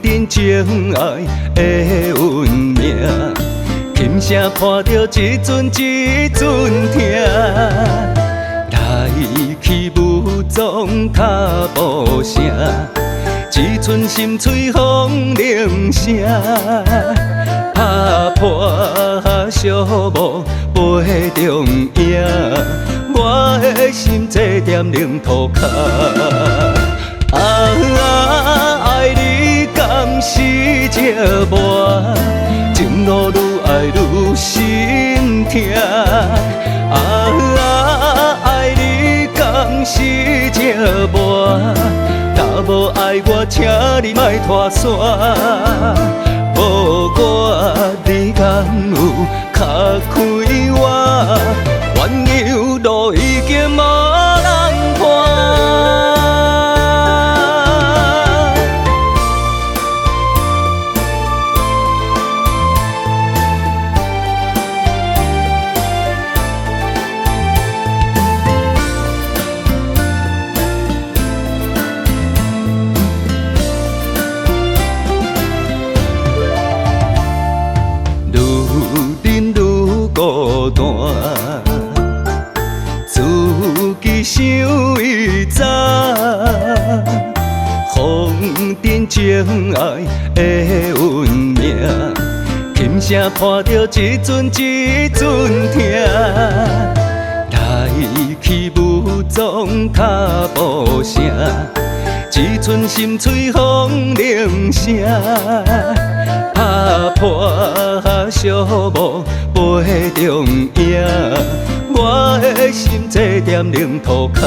真情爱的运命，琴声伴着一阵一阵听，来去无踪脚步声，一寸心碎风铃声，拍破小雾杯中影，我的心这点冷土脚。爱你敢是寂寞，情路愈爱愈心痛。爱你敢是寂寞，若无爱我，请你莫拖线。无我，你敢有脚开我？冤有路已经无人伴。孤单，自己想伊早，风尘情爱的运命，琴声伴着一阵一阵听，来去无踪脚步声，一寸心碎风铃声，拍破小雾杯中影，我的心这点冷土脚。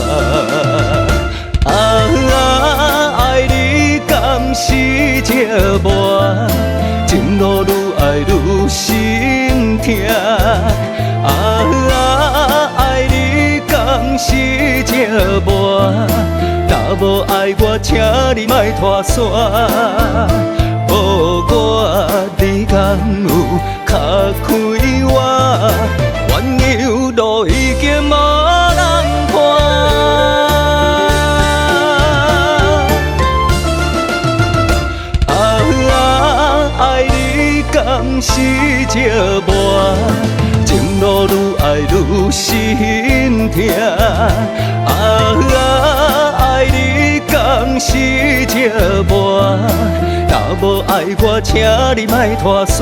爱你敢是寂寞，情路愈爱愈心痛。爱你敢是寂寞，若无爱我，请你莫拖线。无我，你敢有脚开我？冤有路已经无人伴。爱你敢是寂寞，情路愈爱愈心痛。爱你敢是寂寞？若无爱我，请你莫拖线。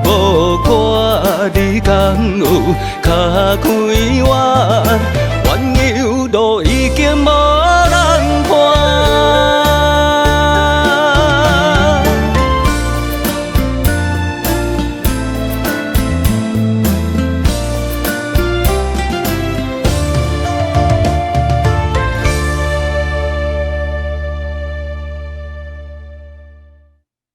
无我，你敢有脚开我？冤有路已经无。